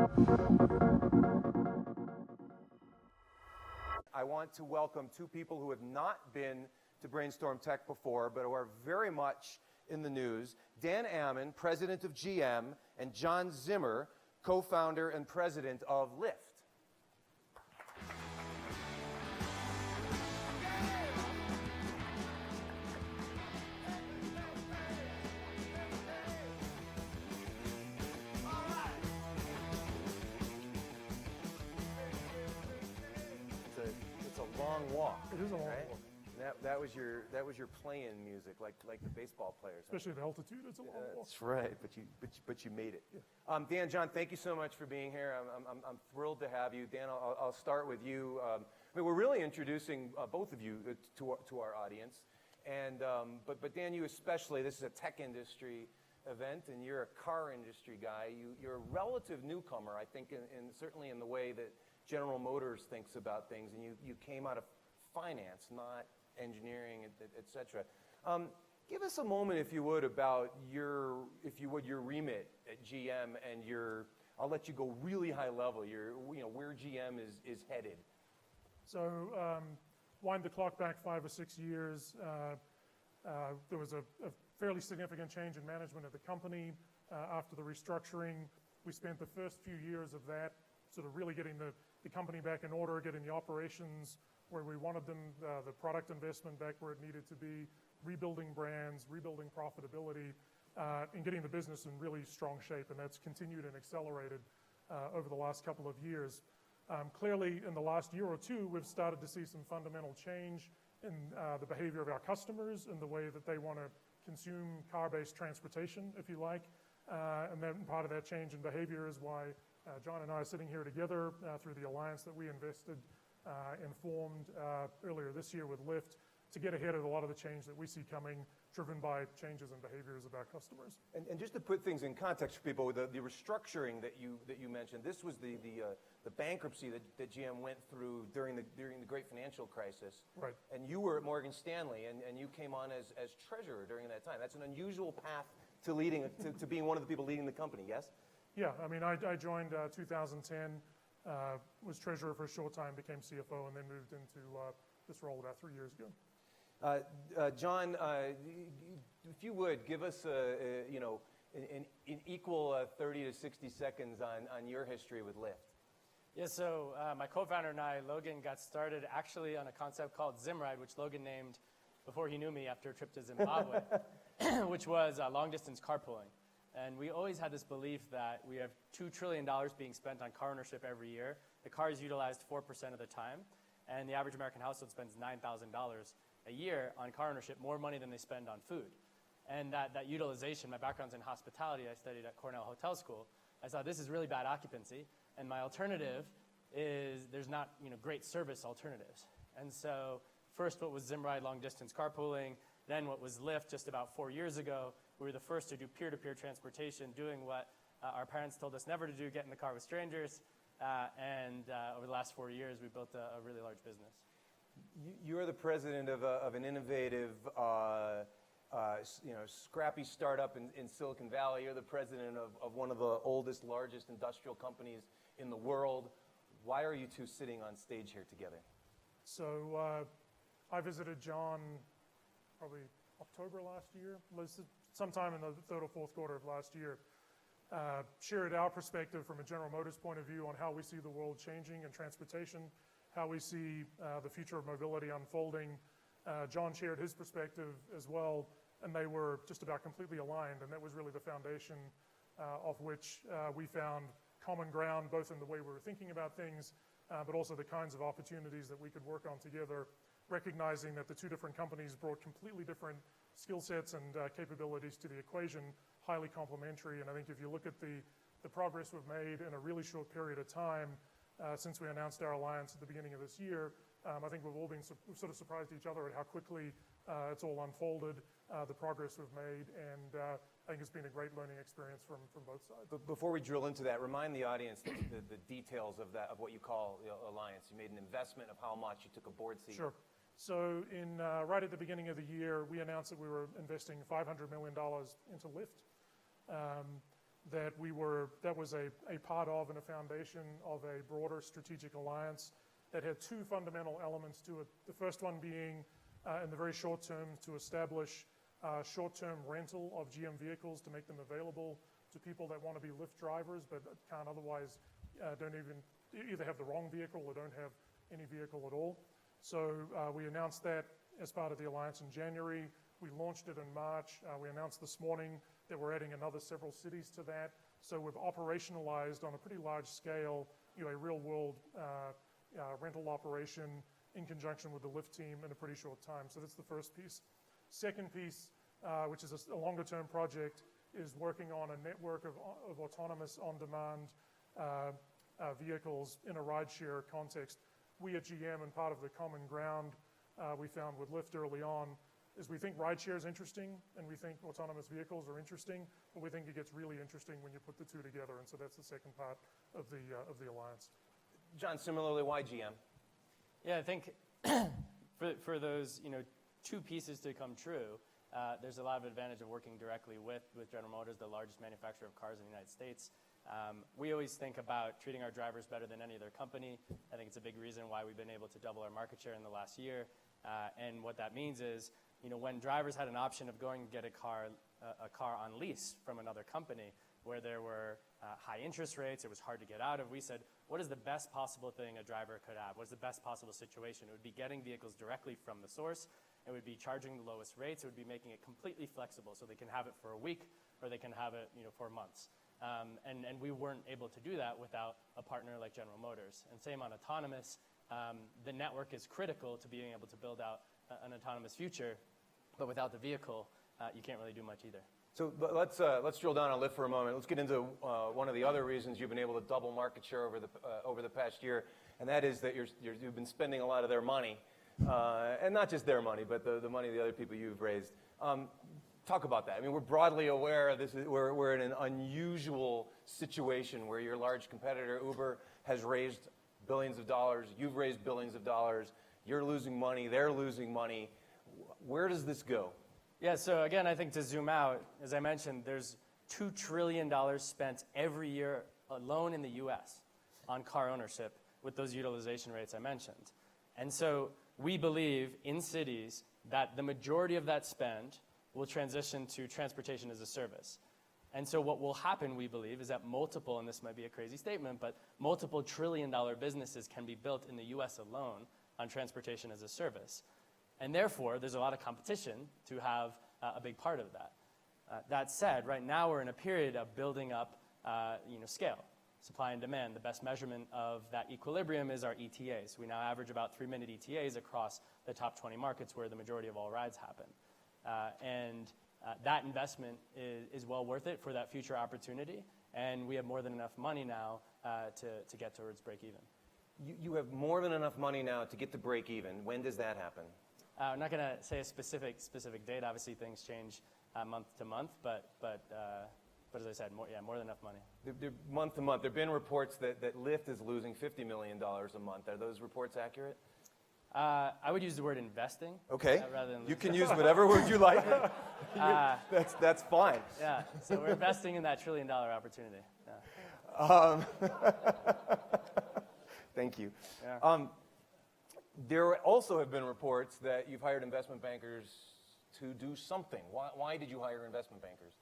I want to welcome two people who have not been to Brainstorm Tech before, but who are very much in the news. Dan Ammann, president of GM, and John Zimmer, co-founder and president of Lyft. It's a long walk. It is a long right? walk. That was your playing music, like the baseball players. Especially at altitude, it's a long walk. That's right, but you made it. Yeah. Dan, John, thank you so much for being here. I'm thrilled to have you. Dan, I'll start with you. We're really introducing both of you to our audience, and but Dan, you especially. This is a tech industry event, and you're a car industry guy. You're a relative newcomer, I think, certainly in the way that General Motors thinks about things, and you came out of finance, not engineering, et cetera. Give us a moment, if you would, about your remit at GM and I'll let you go really high level, where GM is headed. So wind the clock back 5 or 6 years. There was a fairly significant change in management of the company. After the restructuring, we spent the first few years of that sort of really getting the company back in order, getting the operations where we wanted them, the product investment back where it needed to be, rebuilding brands, rebuilding profitability, and getting the business in really strong shape. And that's continued and accelerated over the last couple of years. Clearly, in the last year or two, we've started to see some fundamental change in the behavior of our customers and the way that they want to consume car-based transportation, if you like. And then part of that change in behavior is why John and I are sitting here together through the alliance that we invested and formed earlier this year with Lyft to get ahead of a lot of the change that we see coming, driven by changes in behaviors of our customers. And just to put things in context for people, the restructuring that you mentioned, this was the bankruptcy that GM went through during the great financial crisis. Right. And you were at Morgan Stanley, and you came on as treasurer during that time. That's an unusual path to leading to being one of the people leading the company. Yes. Yeah. I mean, I joined 2010. Was treasurer for a short time, became CFO, and then moved into this role about 3 years ago. John, if you would give us an equal 30 to 60 seconds on your history with Lyft. Yeah, so my co-founder and I, Logan, got started actually on a concept called Zimride, which Logan named before he knew me after a trip to Zimbabwe, which was long-distance carpooling. And we always had this belief that we have $2 trillion being spent on car ownership every year. The car is utilized 4% of the time, and the average American household spends $9,000 a year on car ownership, more money than they spend on food. And that utilization, my background's in hospitality, I studied at Cornell Hotel School. I thought this is really bad occupancy, and my alternative is there's not great service alternatives. And so first what was Zimride long-distance carpooling, then what was Lyft just about 4 years ago. We were the first to do peer-to-peer transportation, doing what our parents told us never to do, get in the car with strangers. And over the last 4 years, we built a really large business. You're the president of an innovative, scrappy startup in Silicon Valley. You're the president of one of the oldest, largest industrial companies in the world. Why are you two sitting on stage here together? So I visited John probably October last year, sometime in the third or fourth quarter of last year, shared our perspective from a General Motors point of view on how we see the world changing in transportation, how we see the future of mobility unfolding. John shared his perspective as well, and they were just about completely aligned, and that was really the foundation of which we found common ground, both in the way we were thinking about things, but also the kinds of opportunities that we could work on together, recognizing that the two different companies brought completely different skill sets and capabilities to the equation, highly complementary. And I think if you look at the progress we've made in a really short period of time since we announced our alliance at the beginning of this year, I think we've all been sort of surprised each other at how quickly it's all unfolded, the progress we've made, and I think it's been a great learning experience from both sides. But before we drill into that, remind the audience the details of what you call alliance. You made an investment of how much, you took a board seat. Sure. So right at the beginning of the year, we announced that we were investing $500 million into Lyft. that was a part of and a foundation of a broader strategic alliance that had two fundamental elements to it. The first one being, in the very short term, to establish short-term rental of GM vehicles to make them available to people that want to be Lyft drivers but can't otherwise, don't even either have the wrong vehicle or don't have any vehicle at all. So we announced that as part of the alliance in January. We launched it in March. We announced this morning that we're adding another several cities to that. So we've operationalized on a pretty large scale, a real-world rental operation in conjunction with the Lyft team in a pretty short time. So that's the first piece. Second piece, which is a longer-term project, is working on a network of autonomous on-demand vehicles in a rideshare context. We at GM, and part of the common ground we found with Lyft early on, is we think rideshare is interesting, and we think autonomous vehicles are interesting, but we think it gets really interesting when you put the two together, and so that's the second part of the alliance. John, similarly, why GM? Yeah, I think for those two pieces to come true, there's a lot of advantage of working directly with General Motors, the largest manufacturer of cars in the United States. We always think about treating our drivers better than any other company. I think it's a big reason why we've been able to double our market share in the last year. And what that means is, when drivers had an option of going and get a car on lease from another company where there were high interest rates, it was hard to get out of, we said, what is the best possible thing a driver could have? What's the best possible situation? It would be getting vehicles directly from the source. It would be charging the lowest rates. It would be making it completely flexible so they can have it for a week or they can have it for months. And we weren't able to do that without a partner like General Motors. And same on autonomous. The network is critical to being able to build out an autonomous future, but without the vehicle, you can't really do much either. So let's drill down on Lyft for a moment. Let's get into one of the other reasons you've been able to double market share over the past year, and that is that you've been spending a lot of their money, and not just their money, but the money of the other people you've raised. Talk about that. I mean, we're broadly aware we're in an unusual situation where your large competitor Uber has raised billions of dollars. You've raised billions of dollars. You're losing money. They're losing money. Where does this go? Yeah, so again, I think to zoom out, as I mentioned, there's $2 trillion spent every year alone in the US on car ownership with those utilization rates I mentioned. And so we believe in cities that the majority of that spend will transition to transportation as a service. And so what will happen, we believe, is that multiple, and this might be a crazy statement, but multiple trillion-dollar businesses can be built in the US alone on transportation as a service. And therefore, there's a lot of competition to have a big part of that. That said, right now we're in a period of building up scale, supply and demand. The best measurement of that equilibrium is our ETAs. We now average about 3-minute ETAs across the top 20 markets where the majority of all rides happen. And that investment is well worth it for that future opportunity, and we have more than enough money now to get towards break even. You have more than enough money now to get to break even. When does that happen? I'm not going to say a specific date. Obviously, things change month to month, but as I said, more than enough money. Month to month, there have been reports that Lyft is losing $50 million a month. Are those reports accurate? I would use the word investing. Okay. Rather than you can use whatever word you like. That's fine. Yeah. So we're investing in that $1 trillion opportunity. Yeah. Thank you. Yeah. There also have been reports that you've hired investment bankers to do something. Why did you hire investment bankers?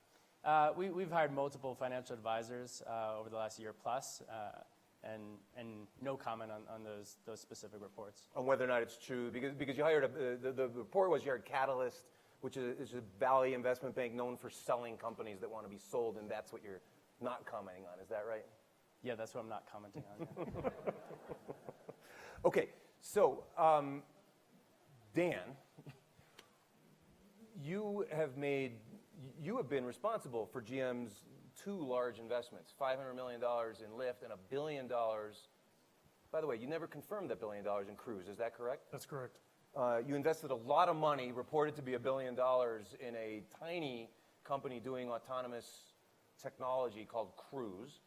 We've hired multiple financial advisors over the last year plus, and no comment on those specific reports. On whether or not it's true, because you hired the report was you hired Catalyst, which is a Valley investment bank known for selling companies that want to be sold, and that's what you're not commenting on. Is that right? Yeah, that's what I'm not commenting on. Yeah. Okay, so Dan, you have been responsible for GM's two large investments, $500 million in Lyft and $1 billion. By the way, you never confirmed that $1 billion in Cruise, is that correct? That's correct. You invested a lot of money, reported to be $1 billion, in a tiny company doing autonomous technology called Cruise.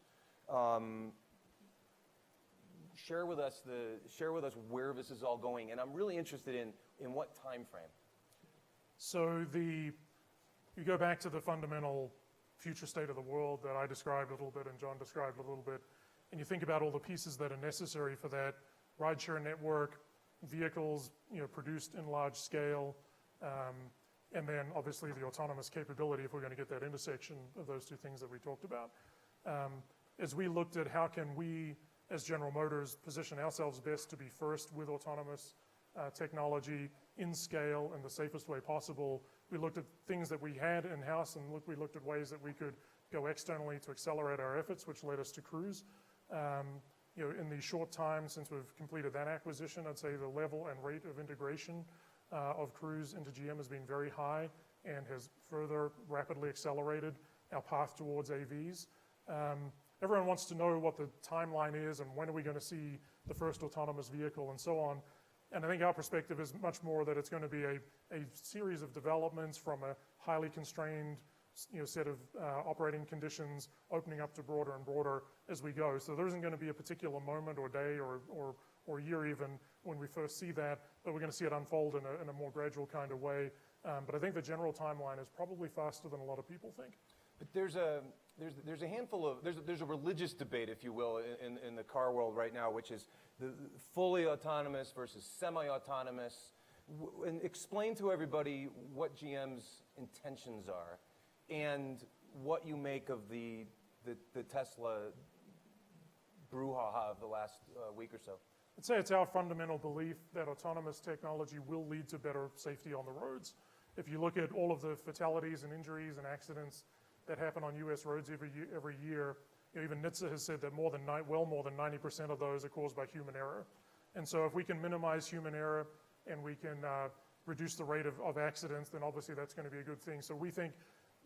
Share with us where this is all going, and I'm really interested in what time frame. So you go back to the fundamental future state of the world that I described a little bit and John described a little bit, and you think about all the pieces that are necessary for that rideshare network, vehicles, produced in large scale, and then obviously the autonomous capability if we're going to get that intersection of those two things that we talked about. As we looked at how can we, as General Motors, position ourselves best to be first with autonomous technology in scale in the safest way possible, we looked at things that we had in-house, and we looked at ways that we could go externally to accelerate our efforts, which led us to Cruise. In the short time since we've completed that acquisition, I'd say the level and rate of integration of Cruise into GM has been very high and has further rapidly accelerated our path towards AVs. Everyone wants to know what the timeline is and when are we going to see the first autonomous vehicle and so on. And I think our perspective is much more that it's going to be a series of developments from a highly constrained set of operating conditions opening up to broader and broader as we go. So there isn't going to be a particular moment or day or year even when we first see that, but we're going to see it unfold in a more gradual kind of way. But I think the general timeline is probably faster than a lot of people think. But there's a handful of, there's a religious debate, if you will, in the car world right now, which is the fully autonomous versus semi-autonomous. And explain to everybody what GM's intentions are and what you make of the Tesla brouhaha of the last week or so. I'd say it's our fundamental belief that autonomous technology will lead to better safety on the roads. If you look at all of the fatalities and injuries and accidents that happen on U.S. roads every year, even NHTSA has said that more than 90% of those are caused by human error. And so if we can minimize human error and we can reduce the rate of accidents, then obviously that's going to be a good thing. So we think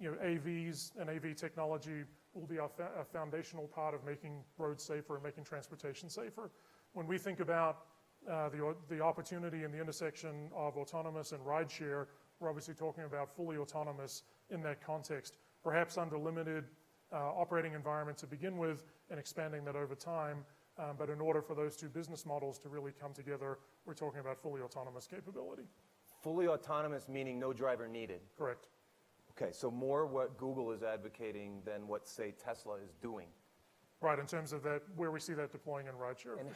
AVs and AV technology will be a foundational part of making roads safer and making transportation safer. When we think about the opportunity in the intersection of autonomous and rideshare, we're obviously talking about fully autonomous in that context, perhaps under limited operating environment to begin with and expanding that over time. But in order for those two business models to really come together, we're talking about fully autonomous capability. Fully autonomous meaning no driver needed. Correct. Okay, so more what Google is advocating than what, say, Tesla is doing. Right, in terms of that, where we see that deploying in rideshare. And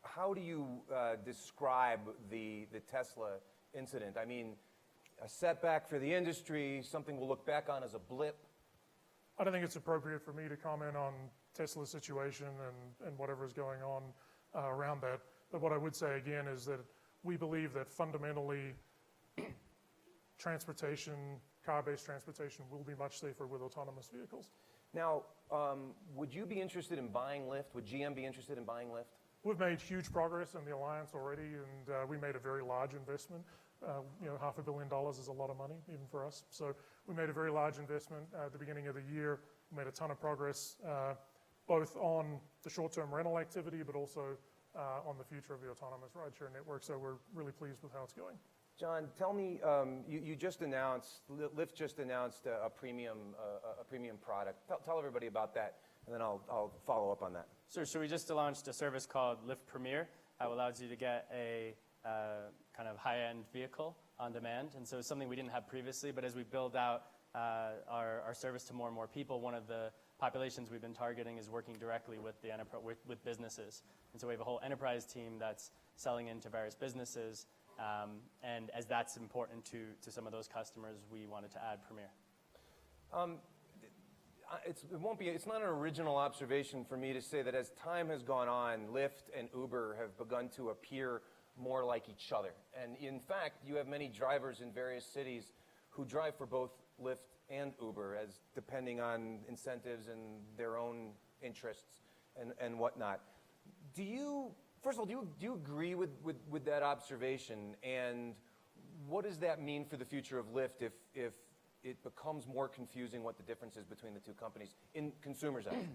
how do you describe the Tesla incident? I mean, a setback for the industry, something we'll look back on as a blip. I don't think it's appropriate for me to comment on Tesla's situation and whatever is going on around that. But what I would say again is that we believe that fundamentally transportation, car-based transportation will be much safer with autonomous vehicles. Now, would you be interested in buying Lyft? Would GM be interested in buying Lyft? We've made huge progress in the alliance already, and we made a very large investment. $500 million is a lot of money, even for us. So we made a very large investment at the beginning of the year. We made a ton of progress, both on the short-term rental activity, but also on the future of the autonomous rideshare network. So we're really pleased with how it's going. John, tell me, you just announced, Lyft just announced a premium product. Tell everybody about that, and then I'll follow up on that. Sure. So we just launched a service called Lyft Premier that allows you to get a kind of high-end vehicle on demand. And so it's something we didn't have previously, but as we build out our service to more and more people, one of the populations we've been targeting is working directly with the with businesses. And so we have a whole enterprise team that's selling into various businesses. And as that's important to some of those customers, we wanted to add Premier. It's not an original observation for me to say that as time has gone on, Lyft and Uber have begun to appear more like each other. And in fact, you have many drivers in various cities who drive for both Lyft and Uber, as depending on incentives and their own interests and whatnot. First of all, do you agree with that observation? And what does that mean for the future of Lyft if it becomes more confusing what the difference is between the two companies in consumers' eyes?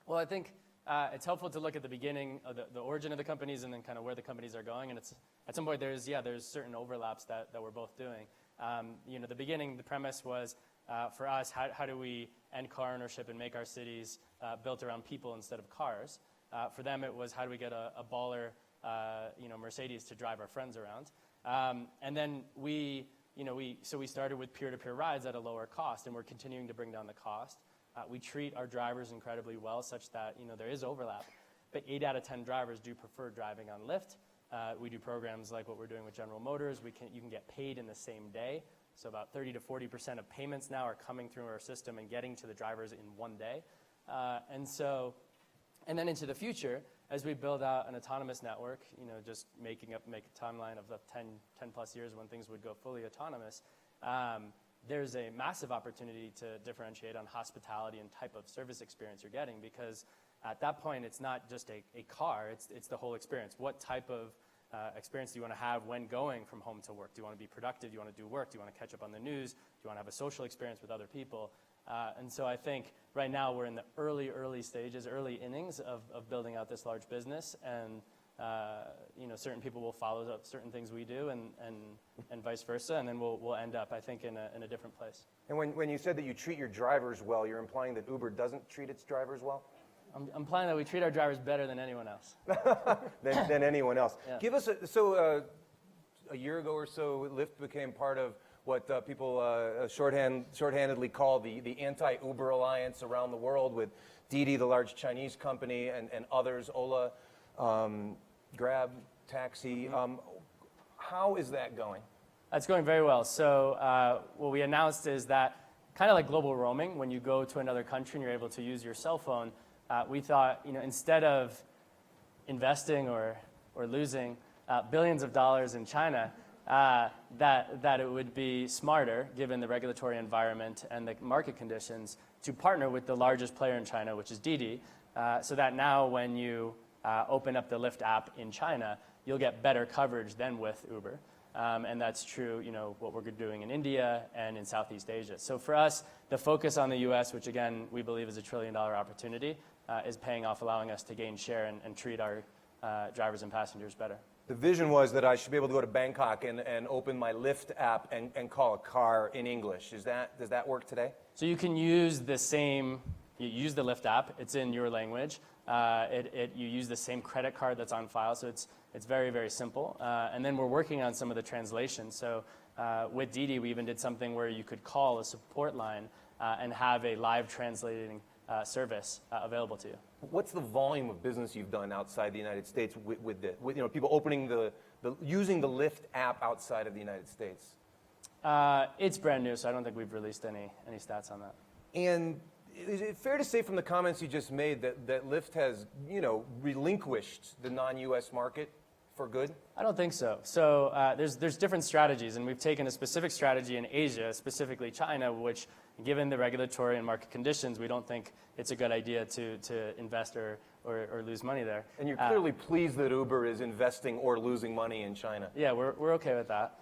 Well, I think it's helpful to look at the beginning of the origin of the companies and then kind of where the companies are going. And it's at some point there's certain overlaps that we're both doing. The beginning, the premise was for us, how do we end car ownership and make our cities built around people instead of cars? For them, it was how do we get a baller, Mercedes to drive our friends around? And then we so we started with peer-to-peer rides at a lower cost, and we're continuing to bring down the cost. We treat our drivers incredibly well, such that there is overlap. But 8 out of 10 drivers do prefer driving on Lyft. We do programs like what we're doing with General Motors. You can get paid in the same day. So about 30 to 40% of payments now are coming through our system and getting to the drivers in one day. And then into the future, as we build out an autonomous network, just make a timeline of the 10 plus years when things would go fully autonomous, there's a massive opportunity to differentiate on hospitality and type of service experience you're getting, because at that point, it's not just a car, it's the whole experience. What type of experience do you want to have when going from home to work? Do you want to be productive? Do you want to do work? Do you want to catch up on the news? Do you want to have a social experience with other people? And so I think right now we're in the early stages, early innings of building out this large business, and certain people will follow certain things we do, and vice versa, and then we'll end up, I think, in a different place. And when you said that you treat your drivers well, you're implying that Uber doesn't treat its drivers well? I'm implying that we treat our drivers better than anyone else. than anyone else. Yeah. Give us a year ago or so, Lyft became part of what people shorthandedly call the anti-Uber alliance around the world, with Didi, the large Chinese company, and others, Ola, Grab, Taxi. How is that going? That's going very well. So what we announced is that, kind of like global roaming, when you go to another country and you're able to use your cell phone, we thought, instead of investing or losing billions of dollars in China, that it would be smarter, given the regulatory environment and the market conditions, to partner with the largest player in China, which is Didi, so that now when you open up the Lyft app in China, you'll get better coverage than with Uber. And that's true, what we're doing in India and in Southeast Asia. So for us, the focus on the US, which again, we believe is $1 trillion opportunity, is paying off, allowing us to gain share and treat our drivers and passengers better. The vision was that I should be able to go to Bangkok and open my Lyft app and call a car in English. Does that work today? So you can use the Lyft app. It's in your language. You use the same credit card that's on file, so it's very, very simple. And then we're working on some of the translation. So with Didi, we even did something where you could call a support line and have a live translating service available to you. What's the volume of business you've done outside the United States with people opening using the Lyft app outside of the United States? It's brand new, so I don't think we've released any stats on that. And is it fair to say from the comments you just made that Lyft has, relinquished the non-U.S. market for good? I don't think so. So there's different strategies, and we've taken a specific strategy in Asia, specifically China, which, given the regulatory and market conditions, we don't think it's a good idea to invest or lose money there. And you're clearly pleased that Uber is investing or losing money in China. Yeah, we're okay with that.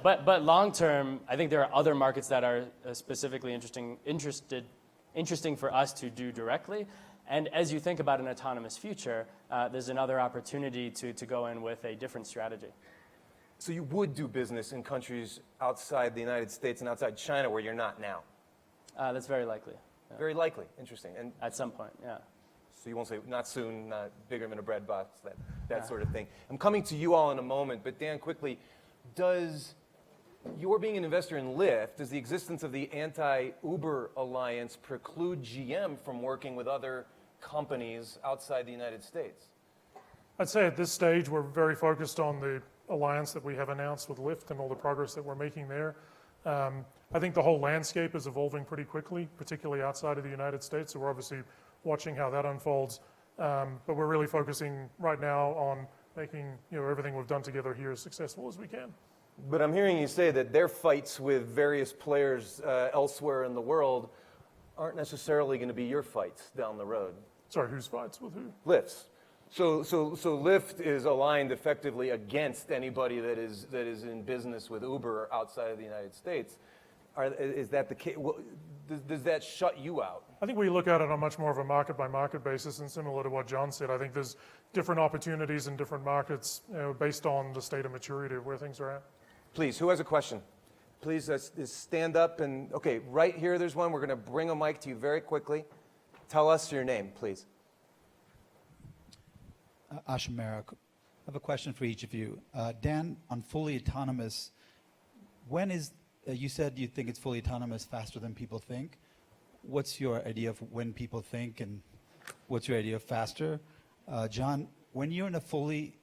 But long term, I think there are other markets that are specifically interesting for us to do directly. And as you think about an autonomous future, there's another opportunity to go in with a different strategy. So you would do business in countries outside the United States and outside China where you're not now? That's very likely. Yeah. Very likely. Interesting. And at some point, yeah. So you won't say, not soon, not bigger than a bread box, that sort of thing. I'm coming to you all in a moment, but Dan, quickly, does your being an investor in Lyft, does the existence of the anti-Uber alliance preclude GM from working with other companies outside the United States? I'd say at this stage, we're very focused on the alliance that we have announced with Lyft and all the progress that we're making there. I think the whole landscape is evolving pretty quickly, particularly outside of the United States, so we're obviously watching how that unfolds. But we're really focusing right now on making everything we've done together here as successful as we can. But I'm hearing you say that their fights with various players elsewhere in the world aren't necessarily going to be your fights down the road. Sorry, whose fights with who? Lyft's. So Lyft is aligned effectively against anybody that is in business with Uber outside of the United States. Is that the case? Does that shut you out? I think we look at it on much more of a market-by-market basis, and similar to what John said, I think there's different opportunities in different markets based on the state of maturity of where things are at. Please, who has a question? Please stand up and, okay, right here there's one. We're going to bring a mic to you very quickly. Tell us your name, please. Ashim Merrick. I have a question for each of you. Dan, on fully autonomous, when is, you said you think it's fully autonomous faster than people think. What's your idea of when people think, and what's your idea of faster? John, when you're in a fully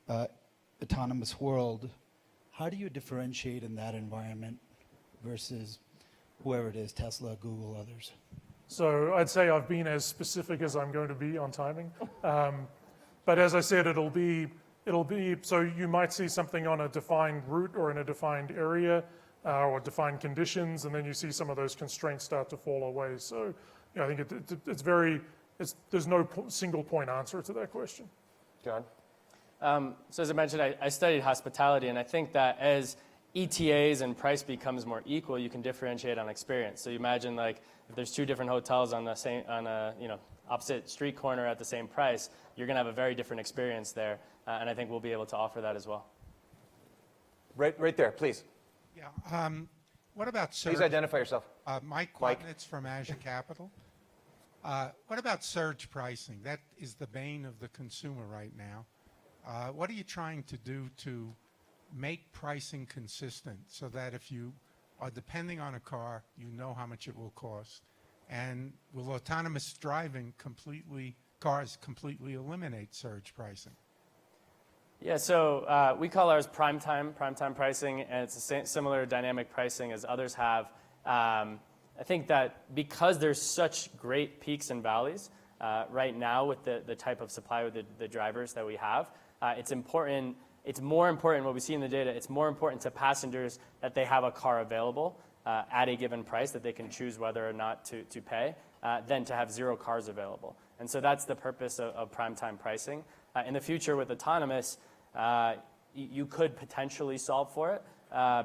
autonomous world, how do you differentiate in that environment versus whoever it is, Tesla, Google, others? So I'd say I've been as specific as I'm going to be on timing. But as I said, it'll be, so you might see something on a defined route or in a defined area or defined conditions, and then you see some of those constraints start to fall away. So I think there's no single point answer to that question. John? So as I mentioned, I studied hospitality, and I think that as ETAs and price becomes more equal, you can differentiate on experience. So you imagine like if there's two different hotels on a opposite street corner at the same price, you're going to have a very different experience there, and I think we'll be able to offer that as well. Right there, please. Yeah. What about surge? Please identify yourself. Mike Quatnitz from Azure Capital. What about surge pricing? That is the bane of the consumer right now. What are you trying to do to make pricing consistent so that if you are depending on a car, you know how much it will cost? And will autonomous driving cars completely eliminate surge pricing? Yeah, so we call ours primetime pricing, and it's a similar dynamic pricing as others have. I think that because there's such great peaks and valleys right now with the type of supply with the drivers that we have, it's important. It's more important, what we see in the data, it's more important to passengers that they have a car available at a given price that they can choose whether or not to pay than to have 0 cars available. And so that's the purpose of primetime pricing. In the future with autonomous, you could potentially solve for it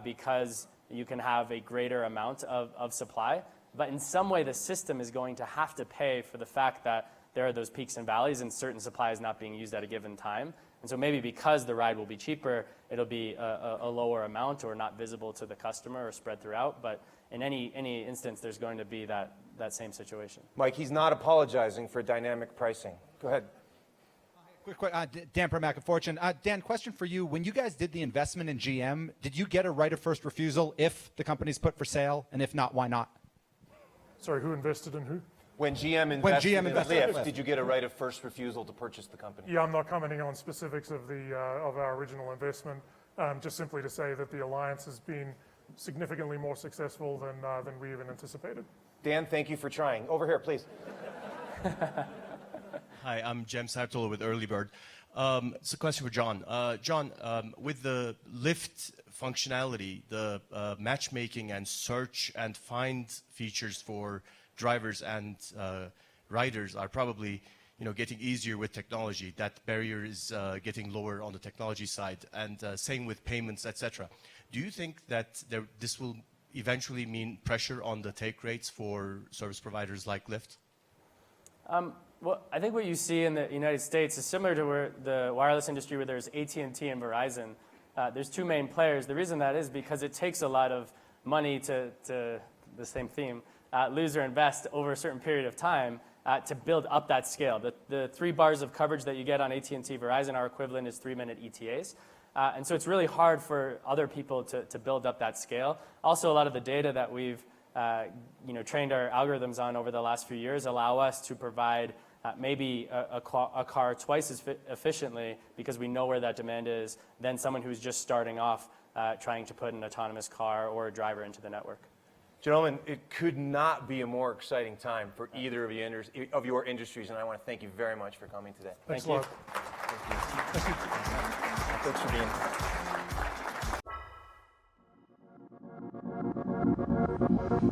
because you can have a greater amount of supply. But in some way, the system is going to have to pay for the fact that there are those peaks and valleys and certain supply is not being used at a given time. And so maybe because the ride will be cheaper, it'll be a lower amount or not visible to the customer or spread throughout. But in any instance, there's going to be that same situation. Mike, he's not apologizing for dynamic pricing. Go ahead. Quick, Dan Permack of Fortune. Dan, question for you. When you guys did the investment in GM, did you get a right of first refusal if the company's put for sale? And if not, why not? Sorry, who invested in who? When GM invested in Lyft, did you get a right of first refusal to purchase the company? Yeah, I'm not commenting on specifics of our original investment. Just simply to say that the alliance has been significantly more successful than we even anticipated. Dan, thank you for trying. Over here, please. Hi, I'm Jem Sartola with Early Bird. It's a question for John. John, with the Lyft functionality, the matchmaking and search and find features for drivers and riders are probably getting easier with technology. That barrier is getting lower on the technology side, and same with payments, etc. Do you think that this will eventually mean pressure on the take rates for service providers like Lyft? Well, I think what you see in the United States is similar to where the wireless industry, where there's AT&T and Verizon. There's two main players. The reason that is because it takes a lot of money to the same theme, lose or invest over a certain period of time to build up that scale. The 3 bars of coverage that you get on AT&T Verizon are equivalent as 3-minute ETAs. And so it's really hard for other people to build up that scale. Also, a lot of the data that we've trained our algorithms on over the last few years allow us to provide maybe a car twice as efficiently because we know where that demand is than someone who's just starting off trying to put an autonomous car or a driver into the network. Gentlemen, it could not be a more exciting time for either of your industries, and I want to thank you very much for coming today. Thanks a lot. Thank you. Thanks for being here.